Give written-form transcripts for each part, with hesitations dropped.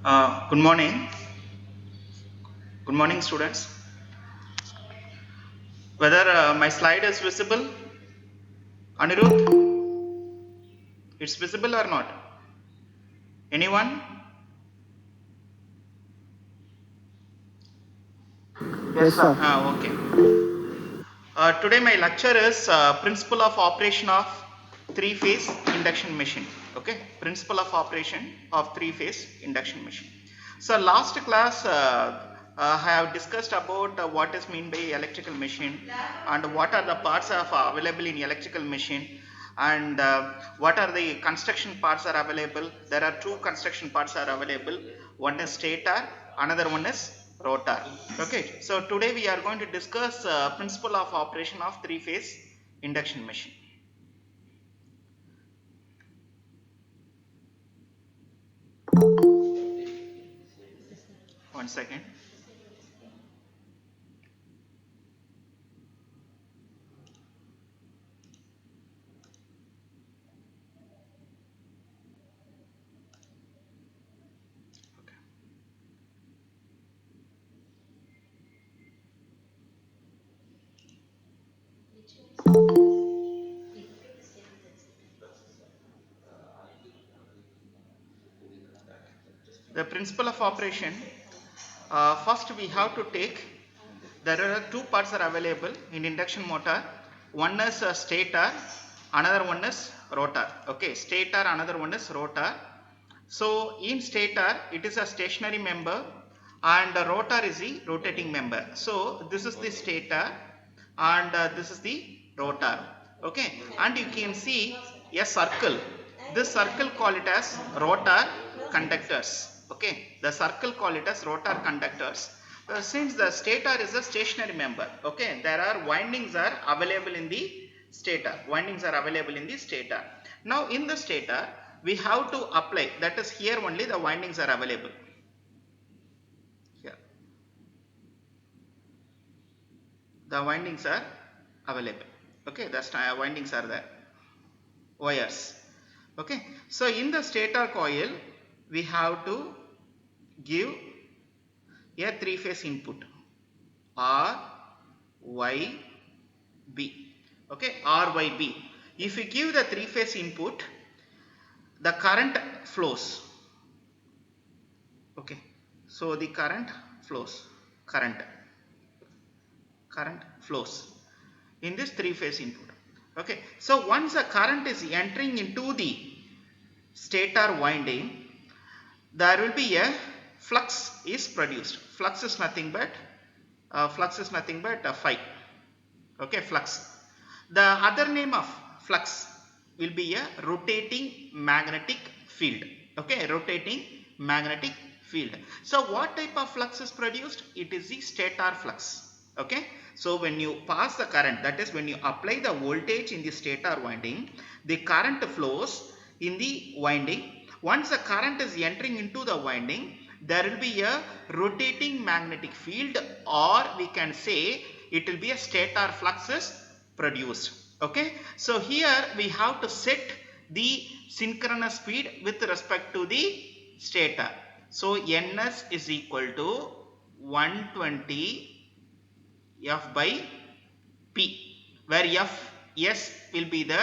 Good morning. Good morning, students. Whether my slide is visible, Anirudh, it's visible or not? Anyone? Yes, sir. Okay. Today my lecture is principle of operation of three-phase induction machine. Okay, principle of operation of three-phase induction machine. So last class I have discussed about what is mean by electrical machine and what are the parts of available in electrical machine and what are the construction parts are available. There are two construction parts are available. One is stator, another one is rotor. Okay, so today we are going to discuss principle of operation of three-phase induction machine. One second. Okay. The principle of operation. First, we have to take. There are two parts are available in induction motor. One is stator, another one is rotor. Okay, stator, another one is rotor. So in stator, it is a stationary member, and the rotor is the rotating member. So this is the stator, and this is the rotor. Okay, and you can see a circle. This circle call it as rotor conductors. Okay, the circle call it as rotor conductors. Since the stator is a stationary member, okay, there are windings are available in the stator. Windings are available in the stator. Now in the stator, we have to apply, that is here only the windings are available. Here, the windings are available. Okay, the windings are there. Wires. Okay, so in the stator coil, we have to give a three-phase input R, Y, B. Okay, R, Y, B. If you give the three-phase input, the current flows. Okay, so the current flows. Current flows in this three-phase input. Okay, so once the current is entering into the stator winding, there will be a flux is produced. Flux is nothing but phi. Okay, flux. The other name of flux will be a rotating magnetic field. Okay, rotating magnetic field. So what type of flux is produced? It is the stator flux. Okay, so when you pass the current, that is when you apply the voltage in the stator winding, the current flows in the winding. Once the current is entering into the winding, there will be a rotating magnetic field, or we can say it will be a stator flux is produced. Okay, so here we have to set the synchronous speed with respect to the stator. So ns is equal to 120 F by P, where S will be the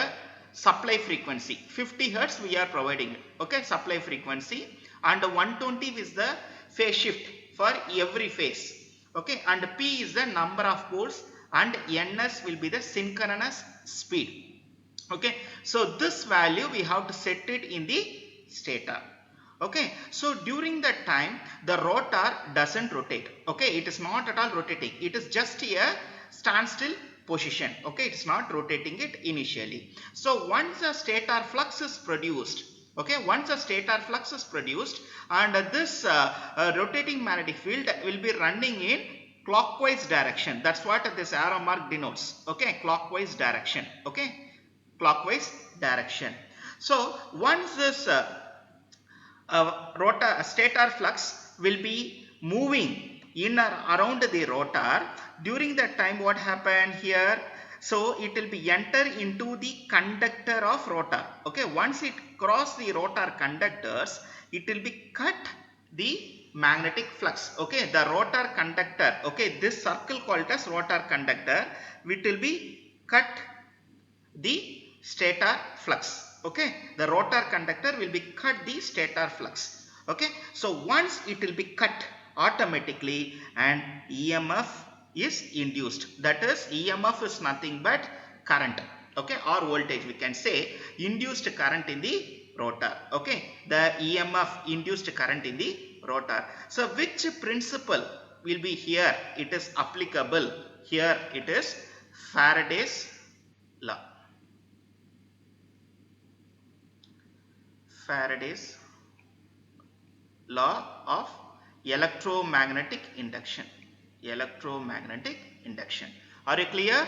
supply frequency. 50 Hertz we are providing. Okay, supply frequency, and 120 is the phase shift for every phase. Okay, and P is the number of poles, and Ns will be the synchronous speed. Okay, so this value we have to set it in the stator. Okay, so during that time the rotor doesn't rotate. Okay, it is not at all rotating, it is just a standstill position. Okay, it is not rotating it initially. So once a stator flux is produced, okay, once a stator flux is produced, and this rotating magnetic field will be running in clockwise direction. That's what this arrow mark denotes. Okay, clockwise direction. Okay, clockwise direction. So once this stator flux will be moving in or around the rotor, during that time what happened here? So it will be enter into the conductor of rotor. Okay, once it cross the rotor conductors, it will be cut the magnetic flux. Okay, the rotor conductor, okay, this circle called as rotor conductor, it will be cut the stator flux. Okay, the rotor conductor will be cut the stator flux. Okay, so once it will be cut, automatically an EMF is induced. That is, EMF is nothing but current, okay, or voltage, we can say induced current in the rotor. Okay, the EMF induced current in the rotor. So which principle will be here, it is applicable here? It is Faraday's law. Faraday's law of electromagnetic induction. Electromagnetic induction. Are you clear?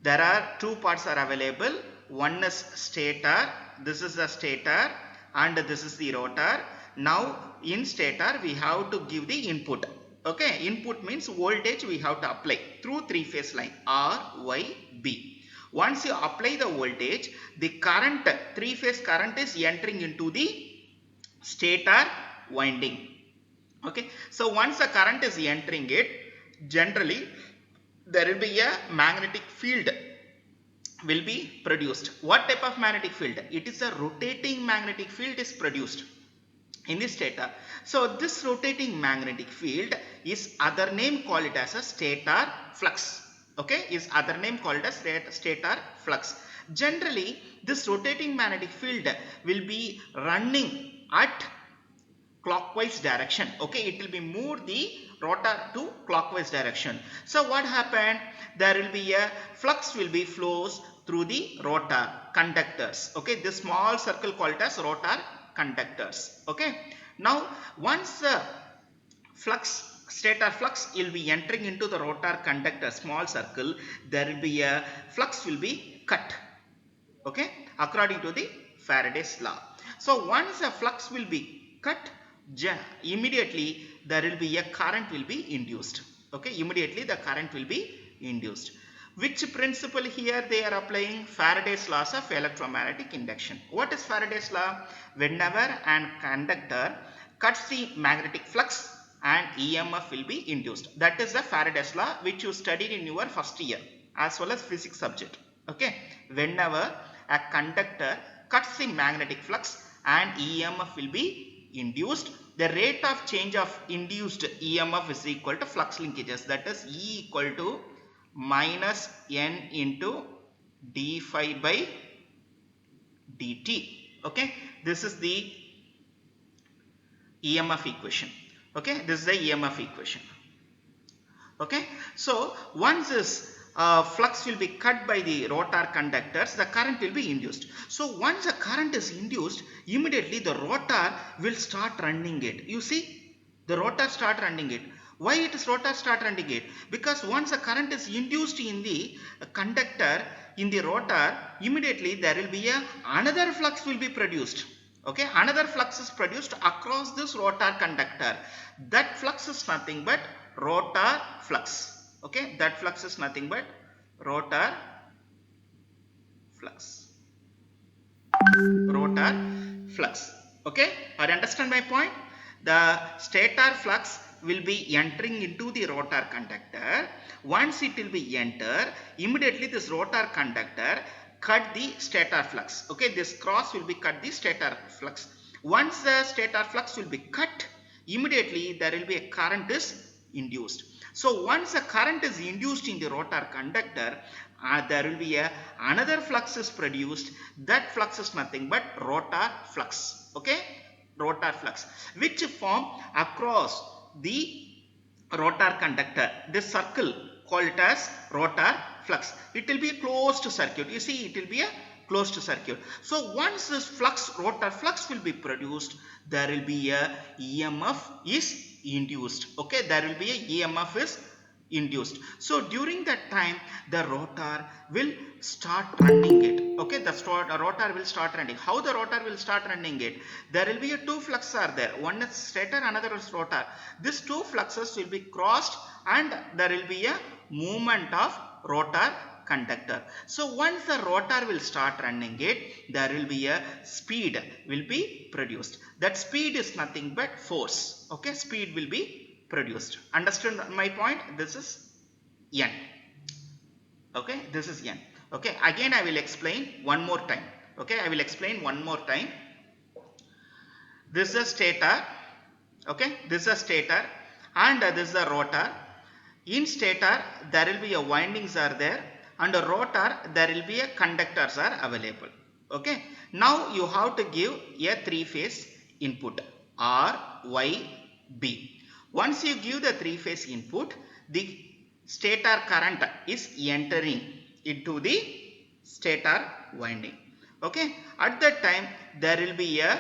There are two parts are available. One is stator. This is the stator and this is the rotor. Now in stator we have to give the input. Okay, input means voltage we have to apply through three-phase line R, Y, B. Once you apply the voltage, the current, three-phase current is entering into the stator winding. Okay, so once the current is entering it, generally there will be a magnetic field will be produced. What type of magnetic field? It is a rotating magnetic field is produced in the stator. So this rotating magnetic field is other name, call it as a stator flux. Okay, is other name called as stator flux. Generally this rotating magnetic field will be running at clockwise direction. Okay, it will be move the rotor to clockwise direction. So what happened? There will be a flux will be flows through the rotor conductors. Okay, this small circle called as rotor conductors. Okay, now once the flux, stator flux will be entering into the rotor conductor small circle, there will be a flux will be cut. Okay, according to the Faraday's law. So once a flux will be cut, immediately there will be a current will be induced. Okay, immediately the current will be induced. Which principle here they are applying? Faraday's laws of electromagnetic induction. What is Faraday's law? Whenever an conductor cuts the magnetic flux, and EMF will be induced. That is the Faraday's law which you studied in your first year as well as physics subject. Okay, whenever a conductor cuts the magnetic flux and EMF will be induced, the rate of change of induced EMF is equal to flux linkages. That is E equal to minus N into d phi by dt. Okay, this is the EMF equation. Okay, this is the EMF equation. Okay, so once this flux will be cut by the rotor conductors, the current will be induced. So once the current is induced, immediately the rotor will start running it. You see, the rotor start running it. Why it is rotor start running it? Because once the current is induced in the conductor, in the rotor, immediately there will be another flux will be produced. Okay, another flux is produced across this rotor conductor. That flux is nothing but rotor flux. Okay, that flux is nothing but rotor flux. Rotor flux. Okay, or understand my point? The stator flux will be entering into the rotor conductor. Once it will be enter, immediately this rotor conductor cut the stator flux. Okay, this cross will be cut the stator flux. Once the stator flux will be cut, immediately there will be a current is induced. So once a current is induced in the rotor conductor, there will be another flux is produced. That flux is nothing but rotor flux. Okay, rotor flux, which form across the rotor conductor. This circle called as rotor flux. It will be a closed circuit. You see, it will be a closed circuit. So once this flux, rotor flux will be produced, there will be a EMF is induced. Okay, there will be a EMF is induced. So during that time, the rotor will start running it. Okay, the rotor will start running. How the rotor will start running it? There will be two fluxes are there. One is stator, another is rotor. These two fluxes will be crossed and there will be a movement of rotor conductor. So once the rotor will start running it, there will be a speed will be produced. That speed is nothing but force. Okay, speed will be produced. Understood my point? This is N. Okay, this is N. Okay, again I will explain one more time. Okay, I will explain one more time. This is a stator. Okay, this is a stator and this is a rotor. In stator there will be a windings are there, and a rotor there will be a conductors are available. Okay, now you have to give a three phase input R, Y, B. Once you give the three phase input, the stator current is entering into the stator winding. Okay, at that time there will be a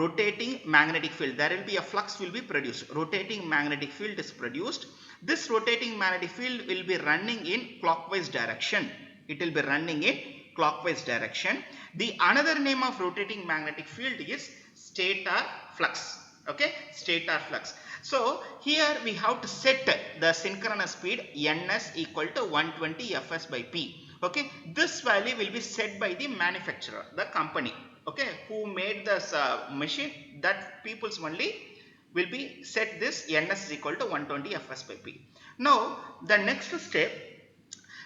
rotating magnetic field. There will be a flux will be produced. Rotating magnetic field is produced. This rotating magnetic field will be running in clockwise direction. It will be running in clockwise direction. The another name of rotating magnetic field is stator flux. Okay, stator flux. So here we have to set the synchronous speed ns equal to 120 fs by p. Okay, this value will be set by the manufacturer, the company. Okay, who made this machine, that people's only will be set this ns is equal to 120 fs by p. Now the next step,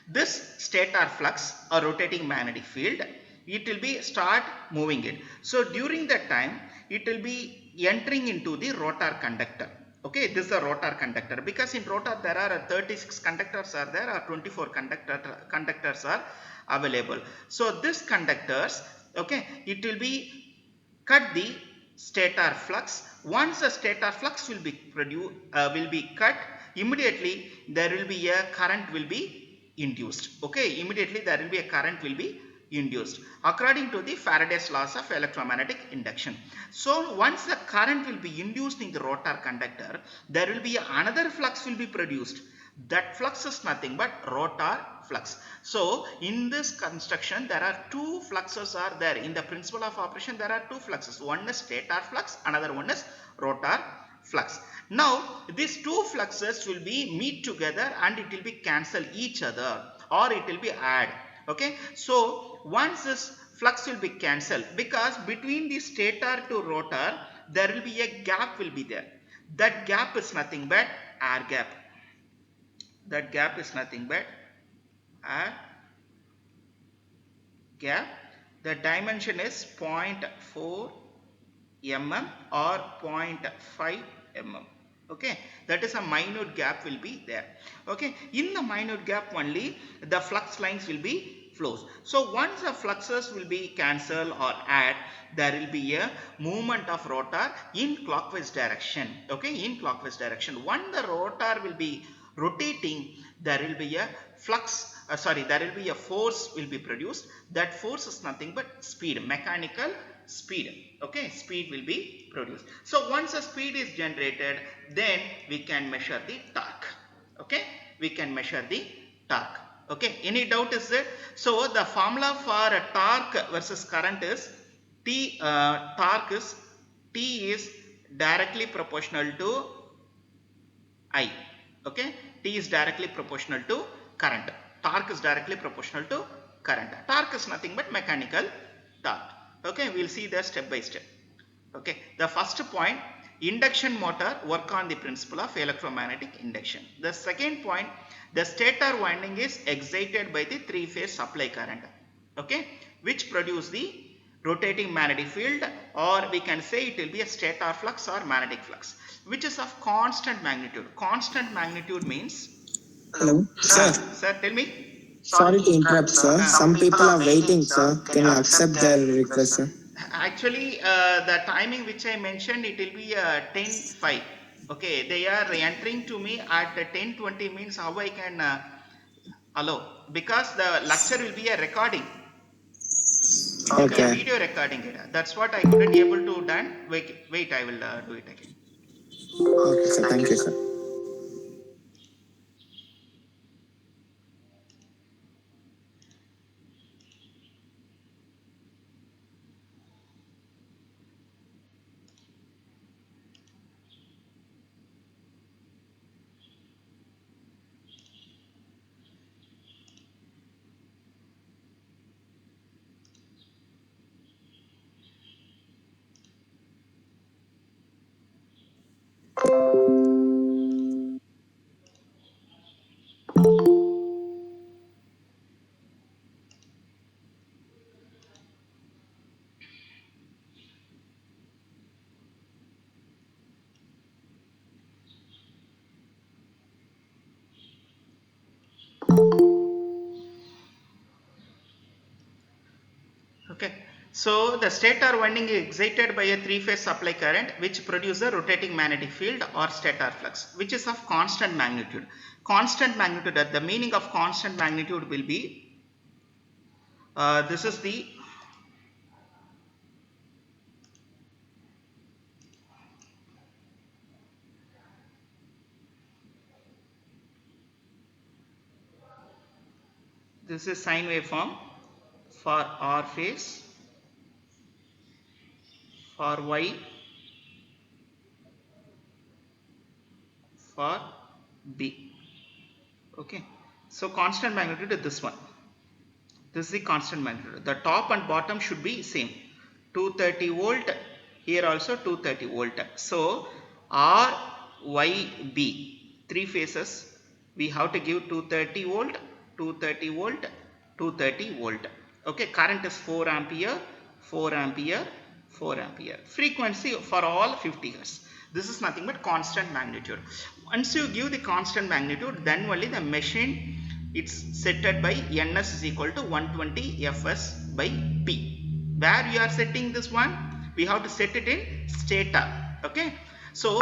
this stator flux or rotating magnetic field, it will be start moving it. So during that time it will be entering into the rotor conductor. Okay, this is a rotor conductor, because in rotor there are 36 conductors are there, or 24 conductors are available. So this conductors, okay, it will be cut the stator flux. Once the stator flux will be cut, immediately there will be a current will be induced. Okay, immediately there will be a current will be induced according to the Faraday's laws of electromagnetic induction. So once the current will be induced in the rotor conductor, there will be another flux will be produced. That flux is nothing but rotor flux. So in this construction there are two fluxes are there. In the principle of operation there are two fluxes. One is stator flux, another one is rotor flux. Now these two fluxes will be meet together and it will be cancel each other, or it will be add. Okay, so once this flux will be cancelled, because between the stator to rotor there will be a gap will be there. That gap is nothing but air gap. That gap is nothing but air gap. The dimension is 0.4 mm or 0.5 mm. Okay, that is a minute gap will be there. Okay, in the minute gap only the flux lines will be flows. So once the fluxes will be cancelled or add, there will be a movement of rotor in clockwise direction. Okay, in clockwise direction. When the rotor will be rotating, there will be a flux, there will be a force will be produced. That force is nothing but speed, mechanical speed. Okay, speed will be produced. So once a speed is generated, then we can measure the torque. Okay, we can measure the torque. Okay, any doubt is there? So the formula for torque versus current is torque is T is directly proportional to I. Okay, T is directly proportional to current. Torque is directly proportional to current. Torque is nothing but mechanical torque. Okay, we will see that step by step. Okay, the first point, induction motor work on the principle of electromagnetic induction. The second point, the stator winding is excited by the three phase supply current. Okay, which produce the rotating magnetic field, or we can say it will be a stator flux or magnetic flux, which is of constant magnitude. Constant magnitude means, Hello, sir. Sir, tell me. Sorry to interrupt, sir. Some people are waiting, sir. Can you accept their request, sir? Actually, the timing which I mentioned, it will be 10:05. Okay, they are entering to me at 10:20, means how I can allow, because the lecture will be a recording. It will be a video recording. That's what I couldn't able to done. Wait, I will do it again. Okay, sir. Thank you, sir. So the stator winding is excited by a three-phase supply current which produces a rotating magnetic field or stator flux, which is of constant magnitude. Constant magnitude, the meaning of constant magnitude will be, this is the sine waveform for R phase, for Y, for B. Okay, so constant magnitude is this one. This is the constant magnitude. The top and bottom should be same. 230 volt, here also 230 volt. So R, Y, B, three phases, we have to give 230 volt, 230 volt, 230 volt. Okay, current is 4 ampere, 4 ampere, 4 ampere. Frequency for all 50 Hz. This is nothing but constant magnitude. Once you give the constant magnitude, then only the machine, it's set by Ns is equal to 120 Fs by P. Where you are setting this one? We have to set it in stator. Okay. So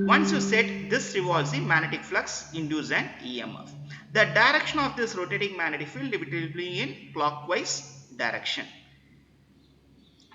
once you set this, revolves the magnetic flux, induce an EMF. The direction of this rotating magnetic field, it will be in clockwise direction.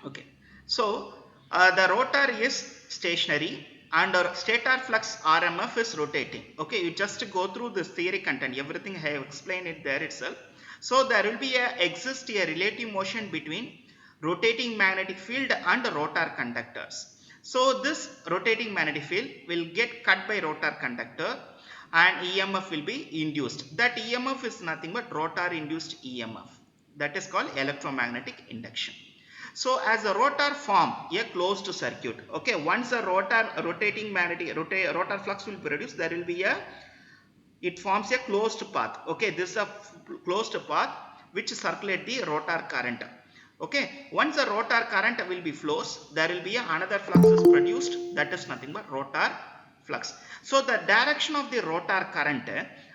Okay. So the rotor is stationary and our stator flux RMF is rotating. Okay, you just go through this theory content, everything I have explained it there itself. So there will be exist a relative motion between rotating magnetic field and rotor conductors. So this rotating magnetic field will get cut by rotor conductor and EMF will be induced. That EMF is nothing but rotor induced EMF. That is called electromagnetic induction. So as the rotor form a closed circuit, okay, once the rotating magnetic rotor flux will produce, there will be it forms a closed path. Okay, this is a closed path which circulate the rotor current. Okay, once the rotor current will be flows, there will be another flux is produced, that is nothing but rotor flux. So the direction of the rotor current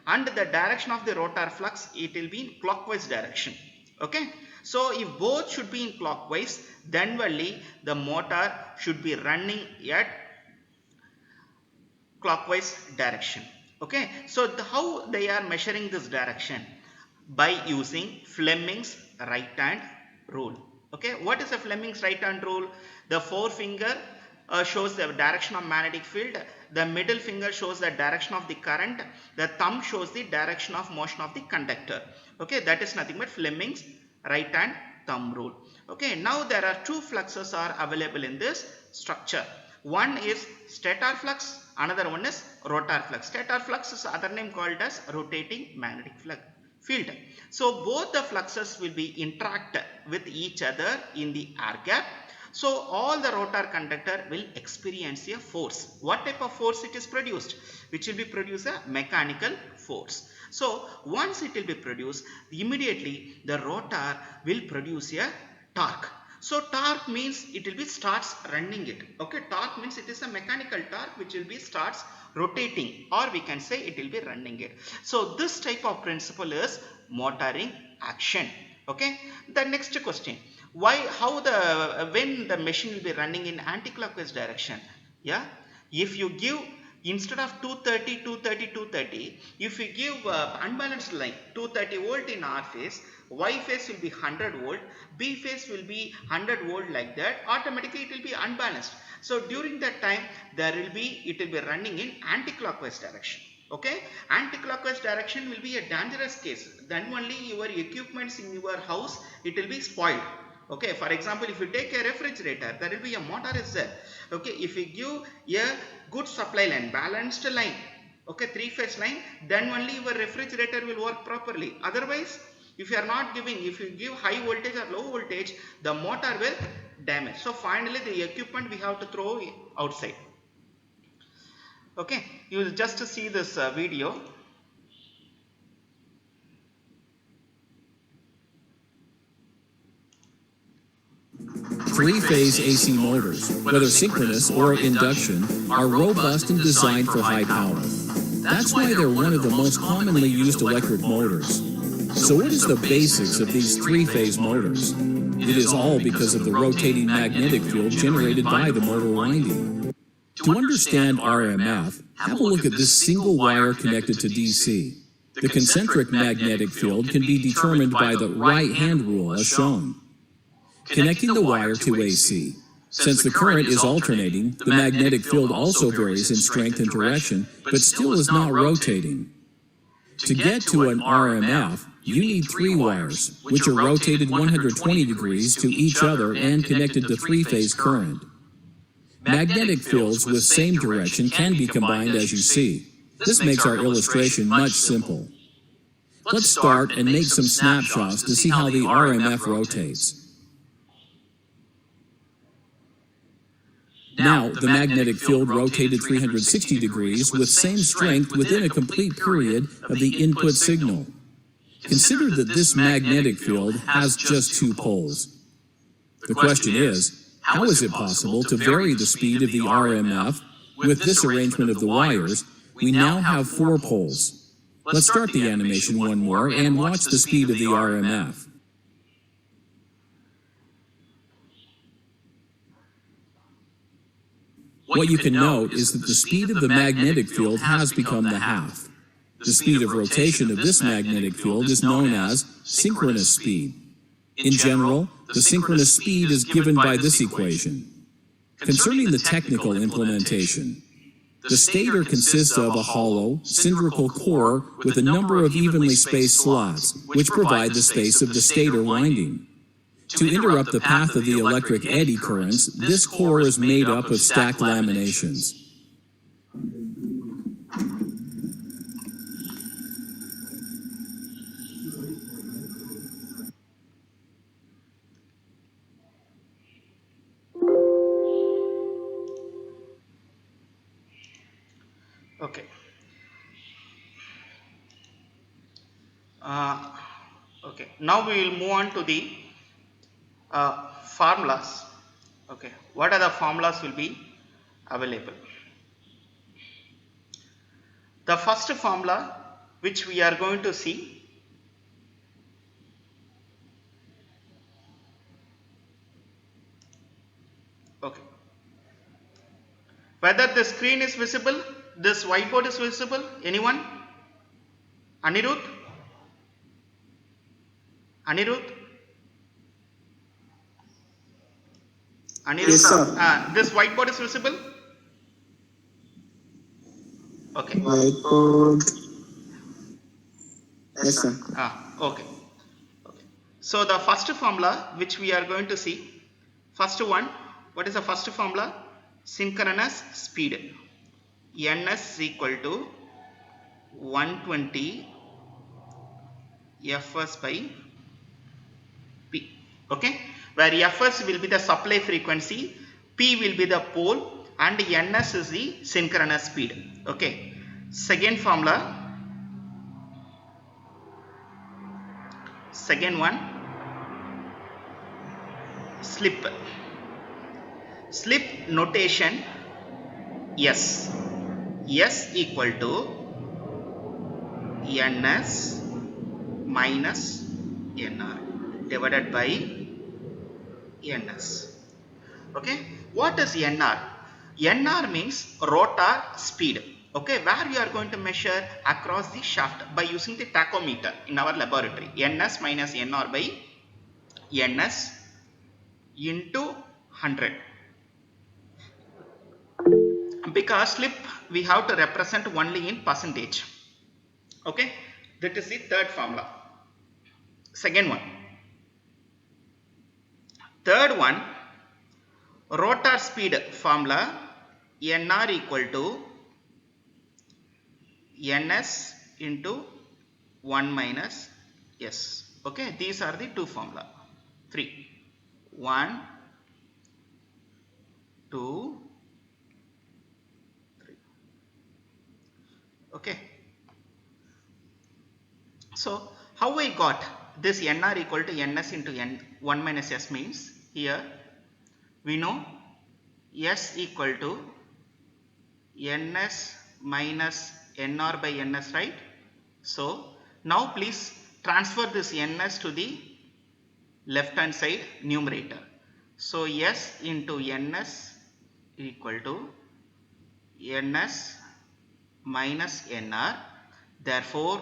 and the direction of the rotor flux, it will be in clockwise direction. Okay, so if both should be in clockwise, then only the motor should be running at clockwise direction. Okay, so how they are measuring this direction? By using Fleming's right hand rule. Okay, what is the Fleming's right hand rule? The forefinger shows the direction of magnetic field, the middle finger shows the direction of the current, the thumb shows the direction of motion of the conductor. Okay, that is nothing but Fleming's right hand thumb rule. Okay, now there are two fluxes are available in this structure. One is stator flux, another one is rotor flux. Stator flux is other name called as rotating magnetic field. So both the fluxes will be interact with each other in the air gap. So all the rotor conductor will experience a force. What type of force it is produced? Which will be produce a mechanical force. So once it will be produced, immediately the rotor will produce a torque. So torque means it will be starts running it. Okay, torque means it is a mechanical torque which will be starts rotating, or we can say it will be running it. So this type of principle is motoring action. Okay, the next question. When the machine will be running in anti-clockwise direction? Yeah, if you give instead of 230, if you give unbalanced line 230 volt in R phase, Y phase will be 100 volt, B phase will be 100 volt, like that, automatically it will be unbalanced. So during that time it will be running in anti-clockwise direction. Okay, anti-clockwise direction will be a dangerous case. Then only your equipments in your house, it will be spoiled. Okay, for example, if you take a refrigerator, there will be a motor is there. Okay, if you give a good supply line, balanced line, okay, three-phase line, then only your refrigerator will work properly. Otherwise, if you are not giving, if you give high voltage or low voltage, the motor will damage. So finally, the equipment we have to throw outside. Okay, you will just see this video. Three-phase AC motors, whether synchronous or induction, are robust and designed for high power. That's why they're one of the most commonly used electric motors. So what is the basics of these three-phase motors? It is all because of the rotating magnetic field generated by the motor winding. To understand RMF, have a look at this single wire connected to DC. The concentric magnetic field can be determined by the right-hand rule as shown. Connecting the wire to AC. Since the current is alternating, the magnetic field also varies in strength and direction, but still is not rotating. To get to an RMF, you need 3 wires, which are rotated 120 degrees to each other and connected to 3-phase current. Magnetic fields with same direction can be combined as you see. This makes our illustration much simple. Let's start and make some snapshots to see how the RMF rotates. Now, the magnetic field rotated 360 degrees with same strength within a complete period of the input signal. Consider that this magnetic field has just 2 poles. The question is, how is it possible to vary the speed of the RMF? With this arrangement of the wires, we now have 4 poles. Let's start the animation one more and watch the speed of the RMF. What you can note is that the speed of the magnetic field has become the half. The speed of rotation of this magnetic field is known as synchronous speed. In general, the synchronous speed is given by this equation. Concerning the technical implementation, the stator consists of a hollow, cylindrical core with a number of evenly spaced slots, which provide the space of the stator winding. To interrupt the path of the electric eddy currents, this core is made up of stacked laminations. Okay. Okay. Now we will move on to the formulas. Okay. What are the formulas will be available? The first formula which we are going to see, okay, whether the screen is visible, this whiteboard is visible, anyone? Anirudh? Anirudh? Anirudh? Yes, sir. This whiteboard is visible? Okay. Whiteboard. Yes, sir. Okay. Okay. So the first formula which we are going to see, first one, what is the first formula? Synchronous speed. Ns is equal to 120 Fs by P. Okay. Where Fs will be the supply frequency, P will be the pole, and Ns is the synchronous speed. Okay. Second formula. Second one, slip. Slip notation S. S equal to Ns minus Nr divided by Ns. Okay. What is Nr? Nr means rotor speed. Okay, where we are going to measure across the shaft by using the tachometer in our laboratory. Ns minus Nr by Ns into 100. Because slip we have to represent only in percentage. Okay, that is the third formula. Second one. Third one, rotor speed formula Nr equal to Ns into 1 minus S. Okay, these are the two formula. 3. 1, 2, 3. Okay. So, how I got this Nr equal to Ns into 1 minus S means, here we know S equal to Ns minus Nr by Ns, right? So now please transfer this Ns to the left hand side numerator. So S into ns equal to ns minus nr. Therefore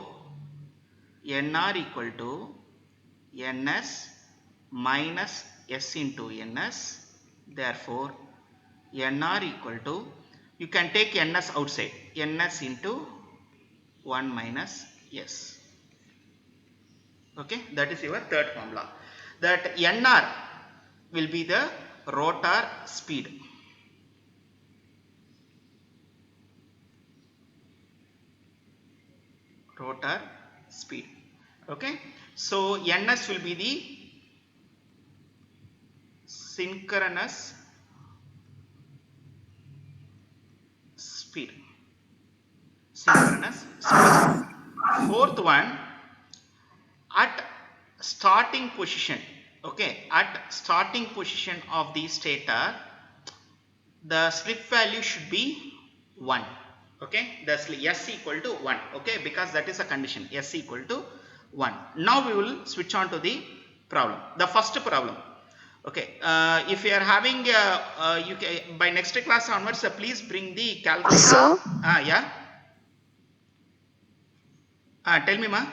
nr equal to ns minus s into ns. Therefore nr equal to, you can take ns outside, ns into 1 minus s. Okay, that is your third formula. That nr will be the rotor speed. Rotor speed. Okay, so ns will be the synchronous speed. Synchronous speed. Fourth one, at starting position. Okay, at starting position of the stator, the slip value should be 1. Okay, the s equal to 1. Okay, because that is a condition, s equal to 1. Now we will switch on to the problem. The first problem. Okay, if you are having you can, by next class onwards, please bring the calculator. Sir? Yeah. Tell me, ma.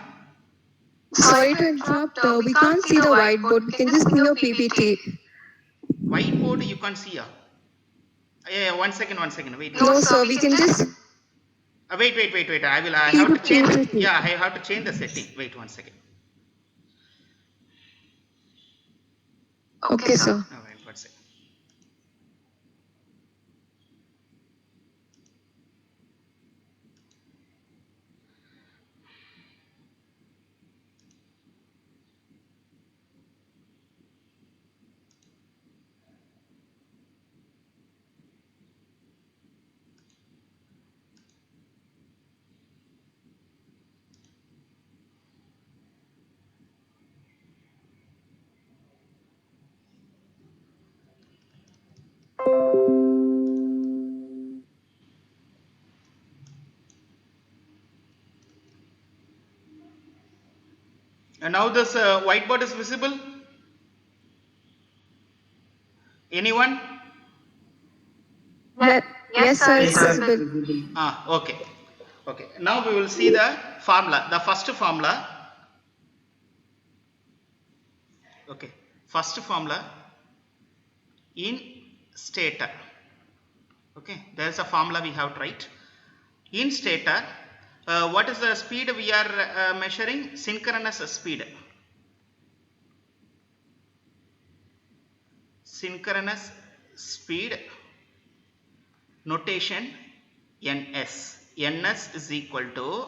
Sorry to interrupt. We can't see the whiteboard. We can just see your PPT. Whiteboard you can't see. Yeah, one second. Wait. No, sir. We can just. Wait. I See have the to change. PPT. Yeah, I have to change the setting. Wait 1 second. Okay, sir. Wait 1 second. And now this whiteboard is visible. Anyone? Yes, sir. It's visible. Okay. Now we will see the formula. The first formula. Okay. First formula in stator. Okay. There is a formula we have to write. In stator, what is the speed we are measuring? Synchronous speed. Synchronous speed notation ns. ns is equal to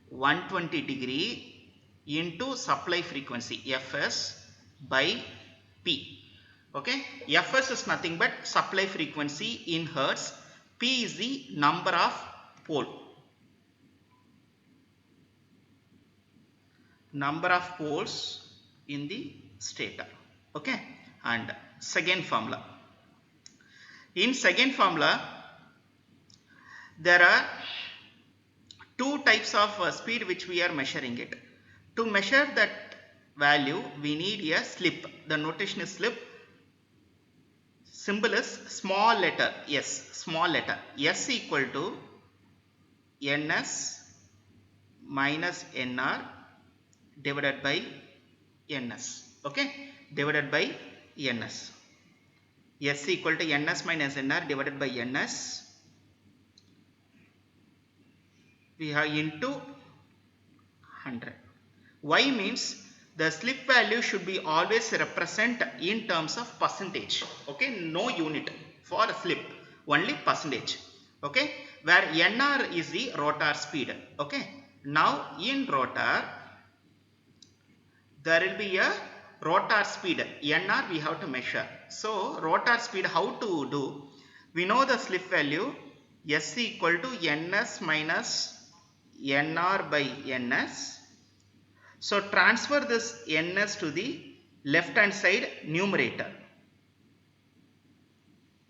120 degree into supply frequency fs by p. Okay, fs is nothing but supply frequency in hertz. P is the number of pole. Number of poles in the stator. Okay, and second formula. In second formula, there are two types of speed which we are measuring it. To measure that value, we need a slip. The notation is slip. Symbol is small letter s. Small letter s equal to ns minus nr divided by ns. Okay, divided by ns. S equal to ns minus nr divided by ns. We have into 100. Y means the slip value should be always represent in terms of percentage. Okay, no unit for a slip, only percentage. Okay, where nr is the rotor speed. Okay, now in rotor there will be a rotor speed. nr we have to measure. So rotor speed, how to do? We know the slip value s equal to ns minus nr by ns. So transfer this ns to the left hand side numerator.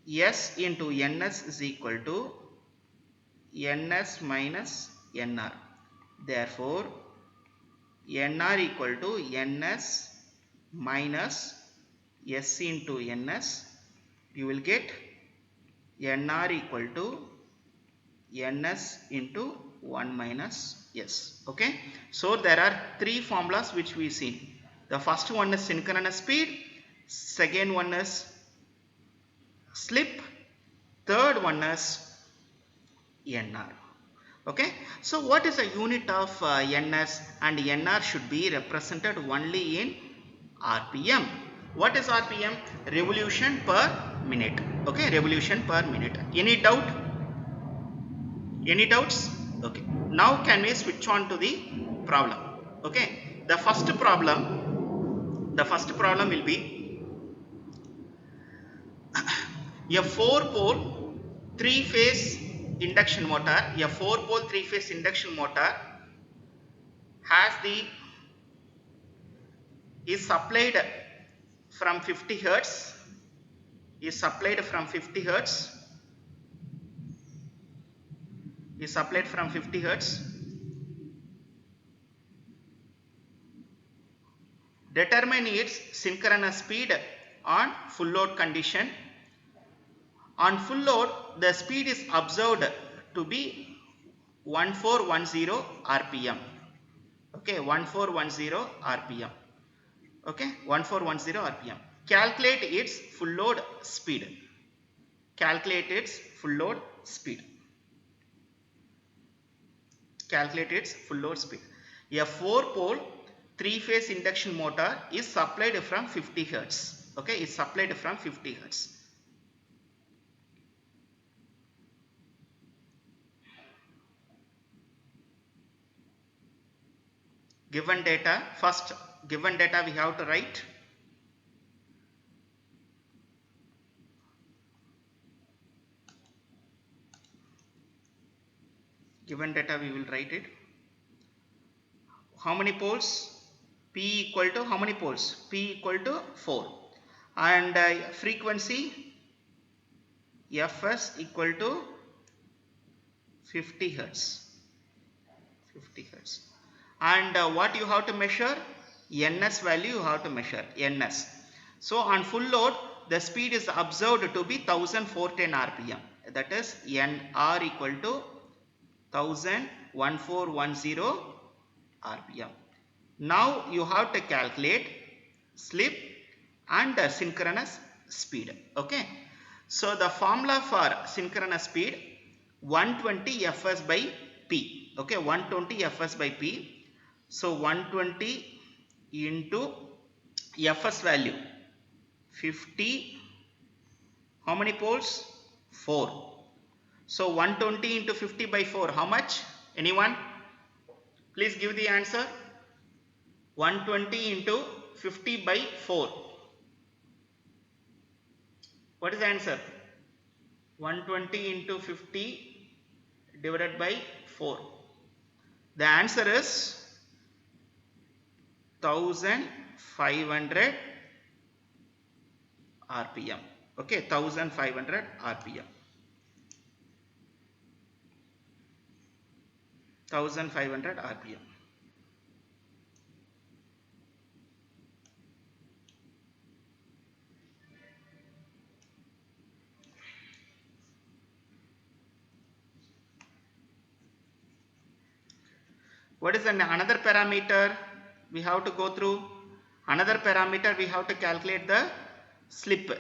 S into ns is equal to ns minus nr. Therefore nr equal to ns minus S into NS, you will get NR equal to NS into 1 minus S. Okay. So there are three formulas which we see. The first one is synchronous speed, second one is slip, third one is NR. Okay. So what is the unit of NS, and NR should be represented only in RPM. What is RPM? Revolution per minute. Okay, revolution per minute. Any doubt? Any doubts? Okay. Now can we switch on to the problem? Okay. The first problem will be a 4-pole 3-phase induction motor. A 4-pole 3-phase induction motor is supplied from 50 hertz. Is supplied from 50 hertz. Determine its synchronous speed on full load condition. On full load, the speed is observed to be 1410 RPM. Okay, 1410 RPM. Okay, 1410 RPM. Calculate its full load speed. Calculate its full load speed. Calculate its full load speed. A 4-pole 3-phase induction motor is supplied from 50 hertz. Okay, is supplied from 50 hertz. Given data, first given data we have to write. Given data we will write it. How many poles? P equal to how many poles? P equal to 4. And frequency Fs equal to 50 hertz. 50 hertz. And what you have to measure? NS value you have to measure. NS. So on full load, the speed is observed to be 1410 RPM. That is NR equal to 1410 RPM. Now you have to calculate slip and synchronous speed. Okay. So the formula for synchronous speed 120 Fs by P. Okay, 120 Fs by P. So 120 into Fs value 50. How many poles? 4. So 120 into 50 by 4. How much? Anyone? Please give the answer. 120 into 50 by 4. What is the answer? 120 into 50 divided by 4. The answer is 1500 RPM. Okay, 1500 RPM. 1500 RPM. What is another parameter we have to go through? Another parameter we have to calculate the slip.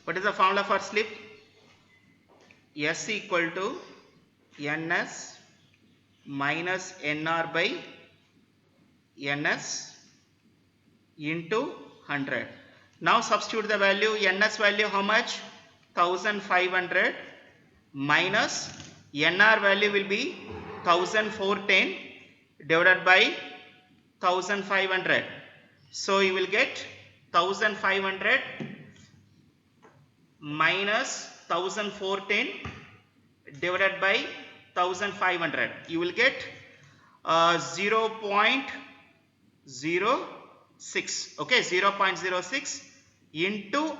What is the formula for slip? S equal to NS minus NR by NS into 100. Now substitute the value. NS value how much? 1500 minus NR value will be 1410 divided by 1500. So you will get 1500 minus 1410 divided by 1500. You will get 0.06. Okay, 0.06 into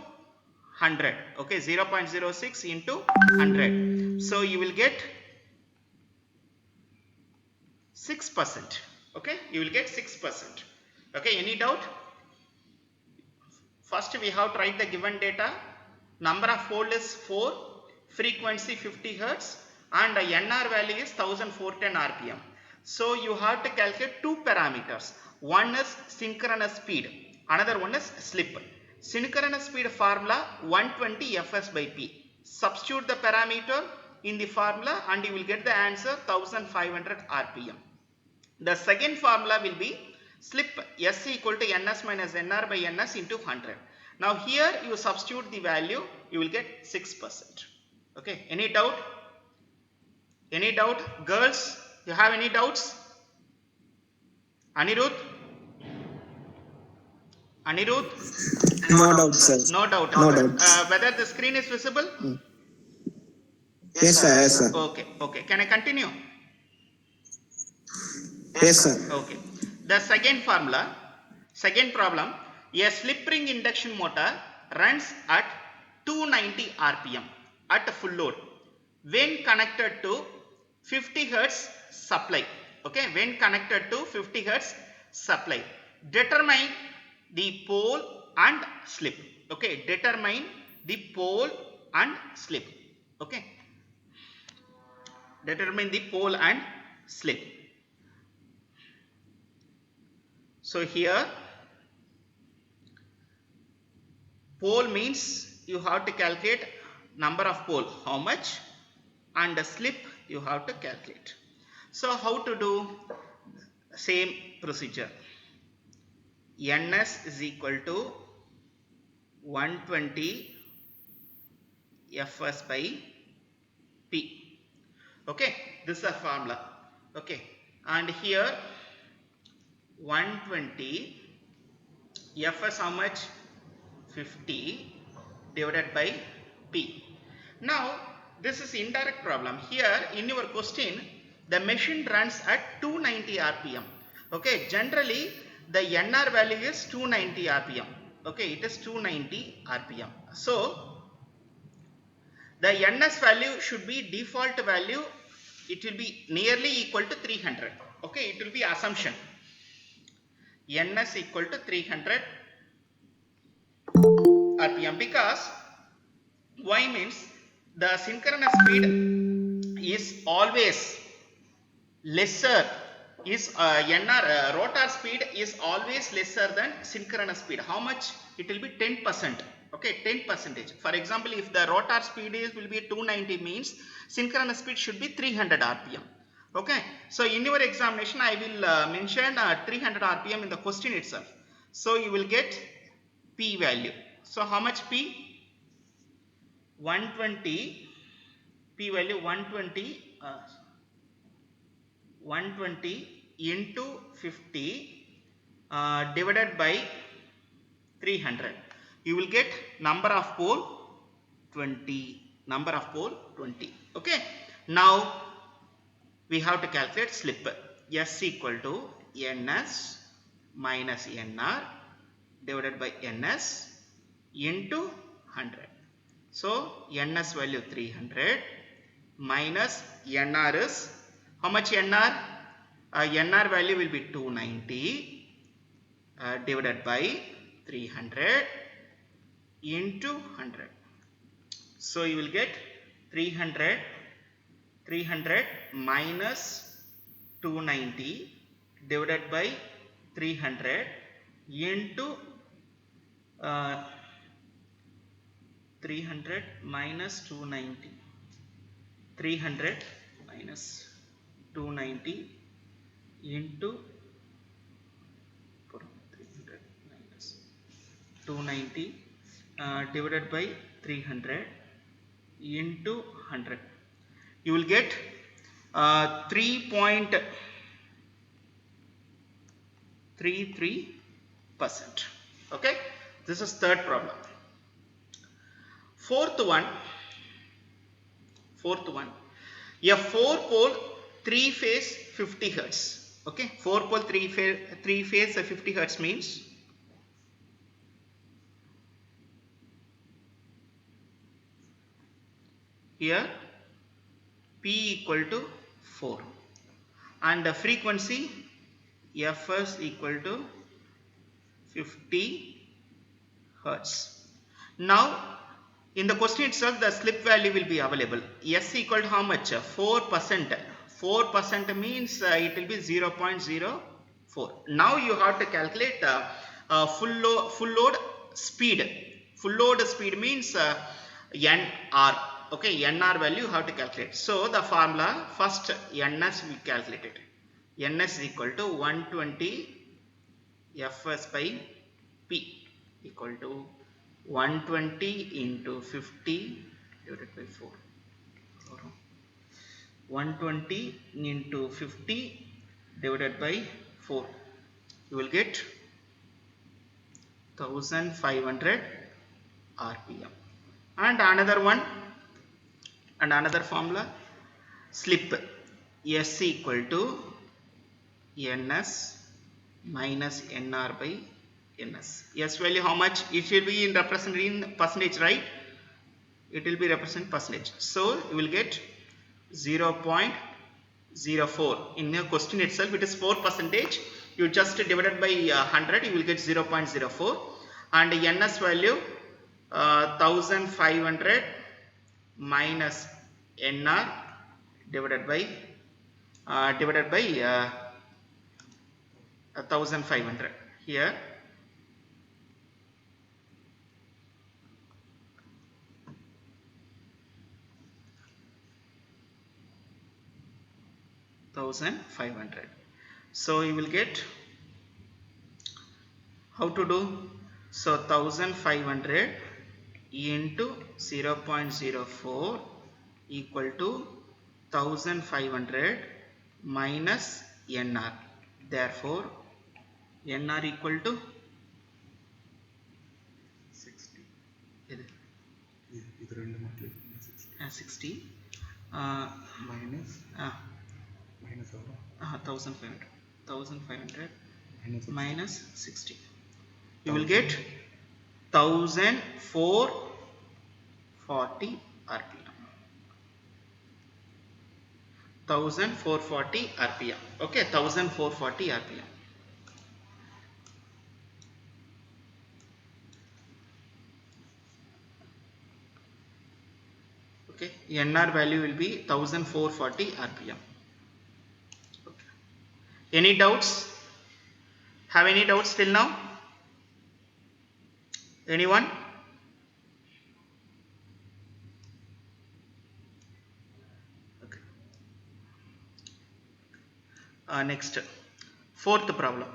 100. Okay, 0.06 into 100. So you will get 6%. Okay, you will get 6%. Okay, any doubt? First we have tried the given data. Number of fold is 4, frequency 50 Hz, and NR value is 1410 RPM. So you have to calculate two parameters. One is synchronous speed, another one is slip. Synchronous speed formula 120 Fs by P. Substitute the parameter in the formula and you will get the answer 1500 RPM. The second formula will be slip S equal to Ns minus Nr by Ns into 100. Now here you substitute the value, you will get 6%. Okay, any doubt? Any doubt? Girls, you have any doubts? Anirudh? Anirudh? No doubt, sir. No doubt. No doubt. Whether the screen is visible? Yes, sir. Yes, sir. Okay, okay. Can I continue? Yes, sir. Okay. The second formula, second problem, a slip ring induction motor runs at 290 RPM at full load when connected to 50 Hz supply. Okay, when connected to 50 Hz supply. Determine the pole and slip. Okay, determine the pole and slip. Okay, determine the pole and slip. So here pole means you have to calculate number of pole, how much, and the slip you have to calculate. So how to do? Same procedure. Ns is equal to 120 Fs by P. Okay, this is a formula. Okay, and here 120 Fs how much? 50 divided by P. Now this is indirect problem. Here in your question the machine runs at 290 RPM. Okay, generally the NR value is 290 RPM. Okay, it is 290 RPM. So the NS value should be default value. It will be nearly equal to 300. Okay, it will be assumption. Ns equal to 300 RPM, because why means the synchronous speed is always lesser, is rotor speed is always lesser than synchronous speed. How much? It will be 10%. Okay, 10%. For example, if the rotor speed will be 290 means synchronous speed should be 300 RPM. Okay, so in your examination I will mention 300 RPM in the question itself. So you will get P value. So how much P? 120. P value 120 into 50 divided by 300. You will get number of pole 20. Number of pole 20. Okay, now we have to calculate slip. S equal to Ns minus Nr divided by Ns into 100. So Ns value 300 minus Nr is how much? Nr? Nr value will be 290 divided by 300 into 100. So you will get 300 minus 290 divided by 300 into 300 minus 290. 300 minus 290 into 300 minus 290 divided by 300 into 100. You will get 3.33%. Okay, this is third problem. Fourth one, a 4-pole 3-phase 50 Hz. Okay, 4-pole 3-phase 50 Hz means here P equal to 4 and the frequency Fs equal to 50 Hertz. Now in the question itself the slip value will be available. S equal to how much? 4%. 4% means it will be 0.04. Now you have to calculate full load speed. Full load speed means NR. Okay, NR value you have to calculate. So the formula first NS we calculated. NS is equal to 120 Fs by P equal to 120 into 50 divided by 4. 120 into 50 divided by 4. You will get 1500 RPM. And another one and another formula, slip S equal to NS minus NR by NS. S value how much? It should be in represented in percentage, right? It will be represent percentage. So you will get 0.04. In the question itself it is 4%. You just divided by 100, you will get 0.04. And NS value 1500 minus NR divided by 1500. Here $1,500. So you will get how to do? So 1500 into 0.04 equal to 1500 minus NR. Therefore NR equal to 60. 60 minus 1500 minus 60. You will get 1440 RPM. 1440 RPM. Okay, 1440 RPM. Okay, NR value will be 1440 RPM. Okay. Any doubts? Have any doubts till now? Anyone? Okay. Next, fourth problem.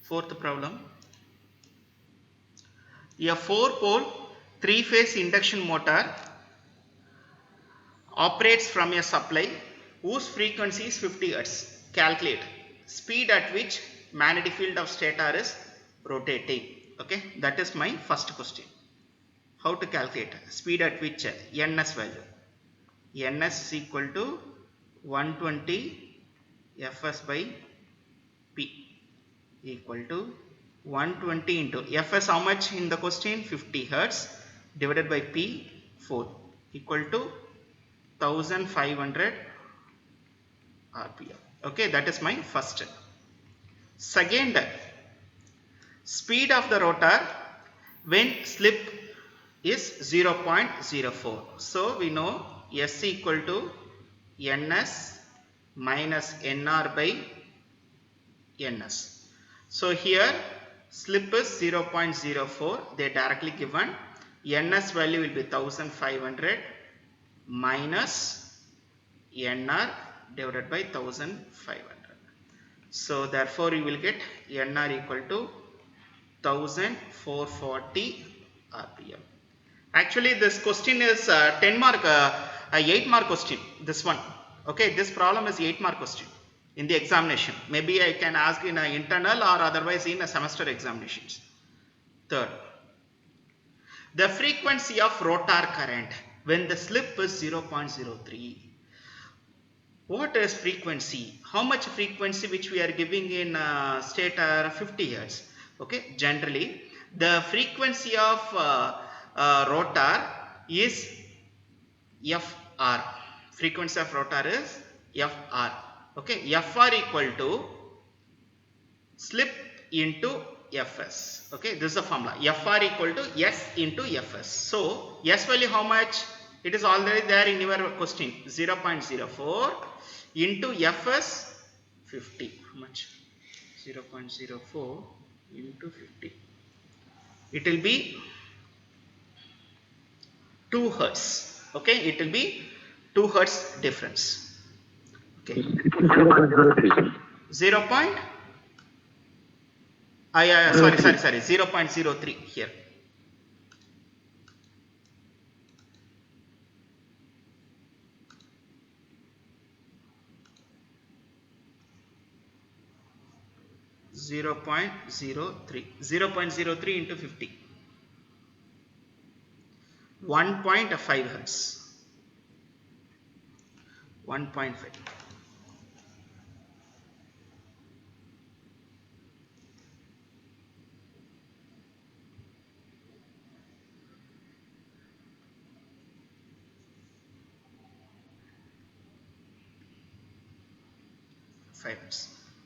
Fourth problem. A 4-pole 3-phase induction motor operates from a supply whose frequency is 50 Hz. Calculate speed at which magnetic field of stator is rotating. Okay, that is my first question. How to calculate speed at which NS value? NS is equal to 120 Fs by P equal to 120 into Fs how much in the question? 50 Hertz divided by P 4 equal to 1500 RPM. Okay, that is my first. Second, speed of the rotor when slip is 0.04. So we know S equal to NS minus NR by NS. So here slip is 0.04. They directly given. NS value will be 1500 minus NR divided by 1500. So therefore you will get NR equal to 1440 RPM. Actually this question is 10 mark, 8 mark question, this one. Okay, this problem is 8 mark question in the examination. Maybe I can ask in an internal or otherwise in a semester examinations. Third, the frequency of rotor current when the slip is 0.03. What is frequency? How much frequency which we are giving in stator? 50 Hz. Okay, generally The frequency of rotor is Fr. Frequency of rotor is Fr. Okay, Fr equal to slip into Fs. Okay, this is the formula. Fr equal to S into Fs. So, S value how much? It is already there in your question. 0.04 into Fs 50. How much? 0.04 into 50. It will be 2 Hertz. Okay, it will be 2 Hertz difference. Okay. 0. Sorry, 0.03 here. Zero point zero three into 50. 1.5 Hertz. 1.5.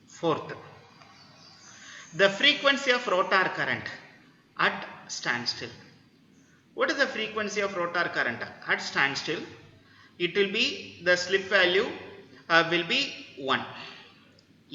Fourth, the frequency of rotor current at standstill. What is the frequency of rotor current at standstill? It will be, the slip value will be 1.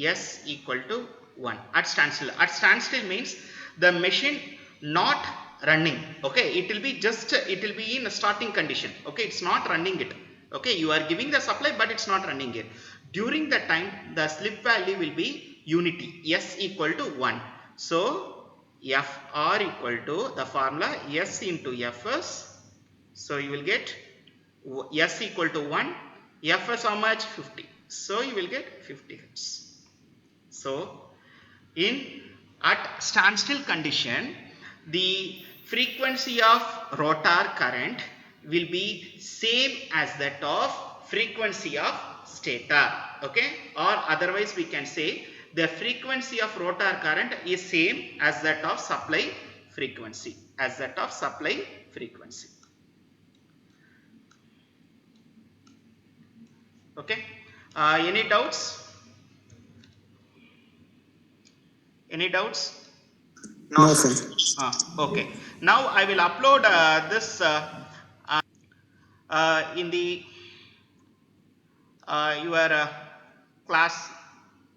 S equal to 1 at standstill. At standstill means the machine not running. Okay, it will be just, it will be in a starting condition. Okay, it's not running it. Okay, you are giving the supply but it's not running it. During that time the slip value will be unity, S equal to 1. So Fr equal to the formula S into Fs. So you will get S equal to 1. Fs how much? 50. So you will get 50 Hertz. So at standstill condition, the frequency of rotor current will be same as that of frequency of stator. Okay, or otherwise we can say the frequency of rotor current is same as that of supply frequency. Okay, any doubts? Any doubts? No, sir. Okay. Now I will upload this in the your class